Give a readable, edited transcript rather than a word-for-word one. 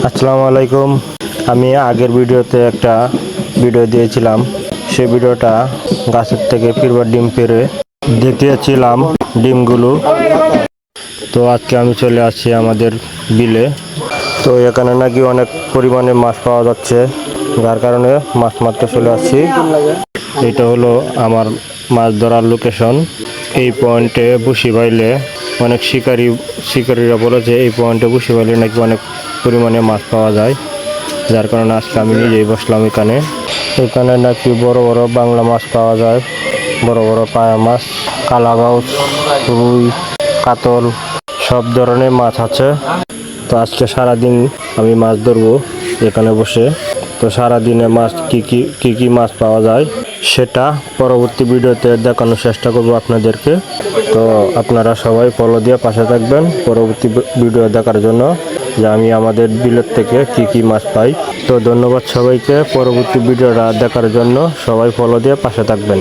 আসসালামু আলাইকুম। আমি আগের ভিডিওতে একটা ভিডিও দিয়েছিলাম। সেই ভিডিওটা গাছের থেকে ফিরবার ডিম পেড়ে দেখিয়েছিলাম ডিমগুলো। তো আজকে আমি চলে আসছি আমাদের বিলে। তো এখানে নাকি অনেক পরিমাণে মাছ পাওয়া যাচ্ছে, যার কারণে মাছ মারতে চলে আসছি। এটা হলো আমার মাছ ধরার লোকেশন। এই পয়েন্টে বসি বাইলে অনেক শিকারীরা বলেছে এই পয়েন্টে বসি বাইলে নাকি অনেক পরিমাণে মাছ পাওয়া যায়, যার কারণে আজকে আমি নিজেই বসলাম এখানে। এখানে নাকি বড় বড় বাংলা মাছ পাওয়া যায়, বড় বড় পায়া মাছ, কালাবাউস, রুই, কাতল, সব ধরনের মাছ আছে। তো আজকে সারাদিন আমি মাছ ধরবো এখানে বসে। তো সারাদিনে মাছ কি মাছ পাওয়া যায় সেটা পরবর্তী ভিডিওতে দেখানোর চেষ্টা করবো আপনাদেরকে। তো আপনারা সবাই ফলো দিয়ে পাশে থাকবেন পরবর্তী ভিডিও দেখার জন্য, যে আমি আমাদের বিলের থেকে কি মাছ পাই। তো ধন্যবাদ সবাইকে পরবর্তী ভিডিওটা দেখার জন্য। সবাই ফলো দিয়ে পাশে থাকবেন।